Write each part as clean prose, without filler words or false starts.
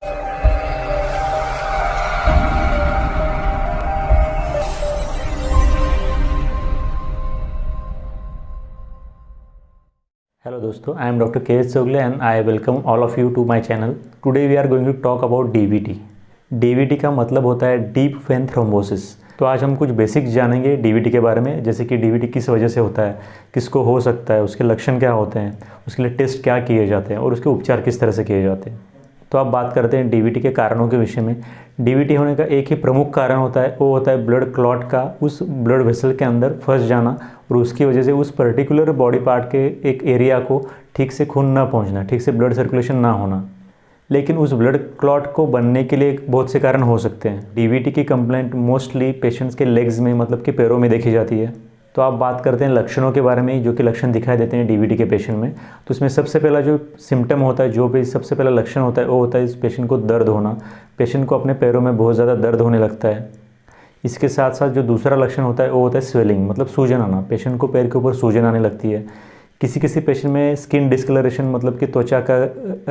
Hello दोस्तों, I am Dr. K.S. Sogle and I welcome all of you to my channel. Today we are going to talk about DVT. DVT का मतलब होता है deep vein thrombosis. तो आज हम कुछ बेसिक्स जानेंगे DVT के बारे में, जैसे कि DVT किस वजह से होता है, किसको हो सकता है, उसके लक्षण क्या होते हैं, उसके लिए टेस्ट क्या किए जाते हैं और उसके उपचार किस तरह से किए जाते हैं। तो आप बात करते हैं DVT के कारणों के विषय में। DVT होने का एक ही प्रमुख कारण होता है, वो होता है ब्लड क्लॉट का उस ब्लड वेसल के अंदर फंस जाना और उसकी वजह से उस पर्टिकुलर बॉडी पार्ट के एक एरिया को ठीक से खून ना पहुंचना, ठीक से ब्लड सर्कुलेशन ना होना। लेकिन उस ब्लड क्लॉट को बनने के लिए बहुत से कारण हो सकते हैं। DVT की कंप्लेंट मोस्टली पेशेंट्स के लेग्स में, मतलब कि पैरों में देखी जाती है। तो आप बात करते हैं लक्षणों के बारे में, जो कि लक्षण दिखाई देते हैं DVT के पेशेंट में। तो इसमें सबसे पहला जो सिम्टम होता है, जो भी सबसे पहला लक्षण होता है, वो होता है इस पेशेंट को दर्द होना। पेशेंट को अपने पैरों में बहुत ज़्यादा दर्द होने लगता है। इसके साथ साथ जो दूसरा लक्षण होता है वो होता है स्वेलिंग, मतलब सूजन आना। पेशेंट को पैर के ऊपर सूजन आने लगती है। किसी पेशेंट में स्किन डिस्कलरेशन, मतलब कि त्वचा का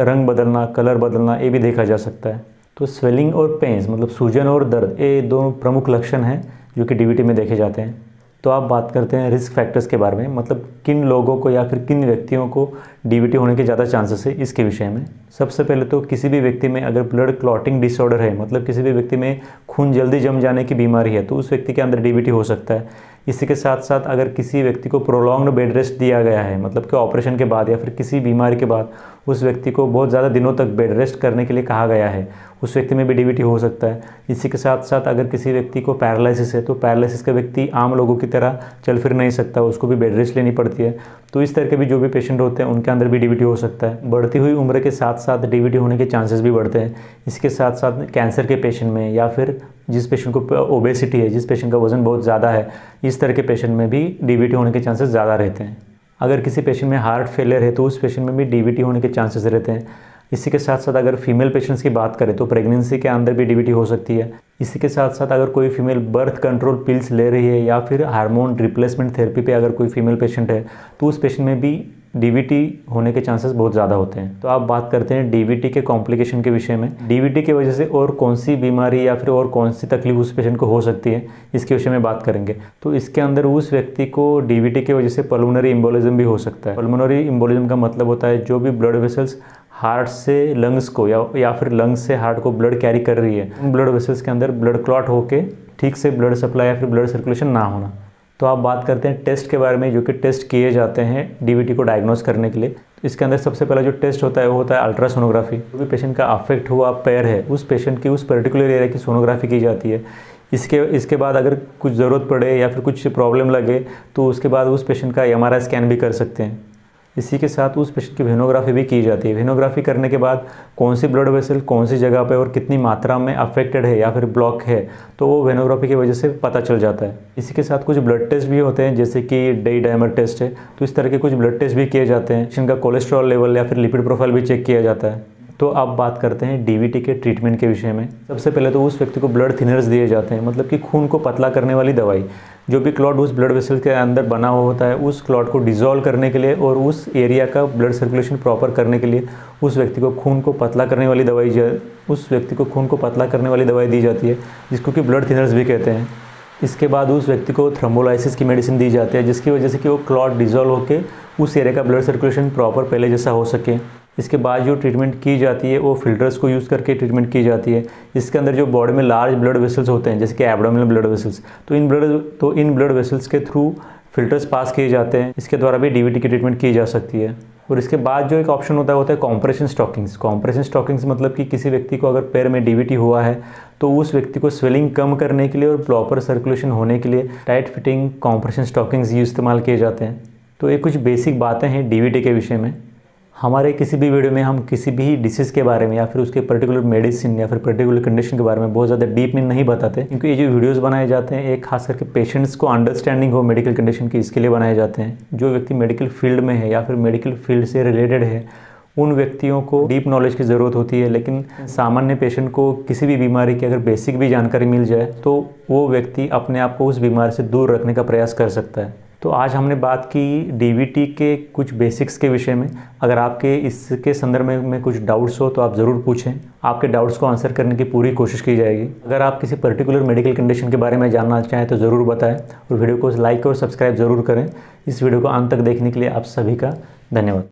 रंग बदलना, कलर बदलना, ये भी देखा जा सकता है। तो स्वेलिंग और पेन्स, मतलब सूजन और दर्द, ये दोनों प्रमुख लक्षण हैं जो कि DVT में देखे जाते हैं। तो आप बात करते हैं रिस्क फैक्टर्स के बारे में, मतलब किन लोगों को या फिर किन व्यक्तियों को DVT होने के ज़्यादा चांसेस है इसके विषय में। सबसे पहले तो किसी भी व्यक्ति में अगर ब्लड क्लॉटिंग डिसऑर्डर है, मतलब किसी भी व्यक्ति में खून जल्दी जम जाने की बीमारी है, तो उस व्यक्ति के अंदर DVT हो सकता है। इसी के साथ साथ अगर किसी व्यक्ति को प्रोलॉन्ग्ड बेड रेस्ट दिया गया है, मतलब कि ऑपरेशन के बाद या फिर किसी बीमारी के बाद उस व्यक्ति को बहुत ज़्यादा दिनों तक बेड रेस्ट करने के लिए कहा गया है, उस व्यक्ति में भी DVT हो सकता है। इसी के साथ साथ अगर किसी व्यक्ति को पैरालिसिस है, तो पैरालिसिस का व्यक्ति आम लोगों की तरह चल फिर नहीं सकता, उसको भी बेड रेस्ट लेनी पड़ती है। तो इस तरह के भी जो भी पेशेंट होते हैं उनके अंदर भी DVT हो सकता है। बढ़ती हुई उम्र के साथ साथ DVT होने के चांसेस भी बढ़ते हैं। इसके साथ साथ कैंसर के पेशेंट में, या फिर जिस पेशेंट को ओबेसिटी है, जिस पेशेंट का वजन बहुत ज़्यादा है, इस तरह के पेशेंट में भी DVT होने के चांसेस ज़्यादा रहते हैं। अगर किसी पेशेंट में हार्ट फेलियर है, तो उस पेशेंट में भी DVT होने के चांसेस रहते हैं। इसी के साथ साथ अगर फीमेल पेशेंट्स की बात करें तो प्रेगनेंसी के अंदर भी DVT हो सकती है। इसी के साथ साथ अगर कोई फीमेल बर्थ कंट्रोल पिल्स ले रही है या फिर हार्मोन रिप्लेसमेंट थेरेपी पे अगर कोई फीमेल पेशेंट है, तो उस पेशेंट में भी DVT होने के चांसेस बहुत ज़्यादा होते हैं। तो आप बात करते हैं DVT के कॉम्प्लिकेशन के विषय में। DVT की वजह से और कौन सी बीमारी या फिर और कौन सी तकलीफ उस पेशेंट को हो सकती है, इसके विषय में बात करेंगे। तो इसके अंदर उस व्यक्ति को DVT की वजह से पल्मोनरी एम्बोलिज्म भी हो सकता है। पल्मोनरी एम्बोलिज्म का मतलब होता है जो भी ब्लड वेसल्स हार्ट से लंग्स को या फिर लंग्स से हार्ट को ब्लड कैरी कर रही है, उन ब्लड वेसल्स के अंदर ब्लड क्लॉट होके ठीक से ब्लड सप्लाई या फिर ब्लड सर्कुलेशन ना होना। तो आप बात करते हैं टेस्ट के बारे में, जो कि टेस्ट किए जाते हैं DVT को डायग्नोस करने के लिए। इसके अंदर सबसे पहला जो टेस्ट होता है वो होता है अल्ट्रासोनोग्राफी। जो भी पेशेंट का अफेक्ट हुआ पैर है, उस पेशेंट की उस पर्टिकुलर एरिया की सोनोग्राफी की जाती है। इसके बाद अगर कुछ ज़रूरत पड़े या फिर कुछ प्रॉब्लम लगे तो उसके बाद उस पेशेंट का MRI स्कैन भी कर सकते हैं। इसी के साथ उस पेशेंट की वेनोग्राफी भी की जाती है। वेनोग्राफी करने के बाद कौन सी ब्लड वेसल कौन सी जगह पे और कितनी मात्रा में अफेक्टेड है या फिर ब्लॉक है, तो वो वेनोग्राफी की वजह से पता चल जाता है। इसी के साथ कुछ ब्लड टेस्ट भी होते हैं, जैसे कि डाई डायमर टेस्ट है। तो इस तरह के कुछ ब्लड टेस्ट भी किए जाते हैं। पेशेंट का कोलेस्ट्रॉल लेवल या फिर लिपिड प्रोफाइल भी चेक किया जाता है। तो अब बात करते हैं DVT के ट्रीटमेंट के विषय में। सबसे पहले तो उस व्यक्ति को ब्लड थिनर्स दिए जाते हैं, मतलब कि खून को पतला करने वाली दवाई। जो भी क्लॉट उस ब्लड वेसल के अंदर बना हुआ होता है, उस क्लॉट को डिसॉल्व करने के लिए और उस एरिया का ब्लड सर्कुलेशन प्रॉपर करने के लिए उस व्यक्ति को खून को पतला करने वाली दवाई दी जाती है, जिसको कि ब्लड थिनर्स भी कहते हैं। इसके बाद उस व्यक्ति को थ्रोम्बोलाइसिस की मेडिसिन दी जाती है, जिसकी वजह से कि वो क्लॉट डिसॉल्व होकर उस एरिया का ब्लड सर्कुलेशन प्रॉपर पहले जैसा हो सके। इसके बाद जो ट्रीटमेंट की जाती है वो फिल्टर्स को यूज़ करके ट्रीटमेंट की जाती है। इसके अंदर जो बॉडी में लार्ज ब्लड वेसल्स होते हैं, जैसे कि एब्डोमिनल ब्लड वेसल्स, तो इन ब्लड वेसल्स के थ्रू फिल्टर्स पास किए जाते हैं। इसके द्वारा भी DVT की ट्रीटमेंट की जा सकती है। और इसके बाद जो एक ऑप्शन होता है कॉम्प्रेशन स्टॉकिंग्स। कॉम्प्रेशन स्टॉकिंग्स मतलब कि किसी व्यक्ति को अगर पैर में DVT हुआ है, तो उस व्यक्ति को स्वेलिंग कम करने के लिए और प्रॉपर सर्कुलेशन होने के लिए टाइट फिटिंग कॉम्प्रेशन स्टॉकिंग्स इस्तेमाल किए जाते हैं। तो ये कुछ बेसिक बातें हैं DVT के विषय में। हमारे किसी भी वीडियो में हम किसी भी डिसीज़ के बारे में या फिर उसके पर्टिकुलर मेडिसिन या फिर पर्टिकुलर कंडीशन के बारे में बहुत ज़्यादा डीप में नहीं बताते, क्योंकि ये जो वीडियोस बनाए जाते हैं एक खास करके पेशेंट्स को अंडरस्टैंडिंग हो मेडिकल कंडीशन की, इसके लिए बनाए जाते हैं। जो व्यक्ति मेडिकल फील्ड में है या फिर मेडिकल फील्ड से रिलेटेड है, उन व्यक्तियों को डीप नॉलेज की ज़रूरत होती है। लेकिन सामान्य पेशेंट को किसी भी बीमारी की अगर बेसिक भी जानकारी मिल जाए तो वो व्यक्ति अपने आप को उस बीमारी से दूर रखने का प्रयास कर सकता है। तो आज हमने बात की डीवीटी के कुछ बेसिक्स के विषय में। अगर आपके इसके संदर्भ में कुछ डाउट्स हो तो आप ज़रूर पूछें, आपके डाउट्स को आंसर करने की पूरी कोशिश की जाएगी। अगर आप किसी पर्टिकुलर मेडिकल कंडीशन के बारे में जानना चाहें तो ज़रूर बताएं और वीडियो को लाइक और सब्सक्राइब ज़रूर करें। इस वीडियो को अंत तक देखने के लिए आप सभी का धन्यवाद।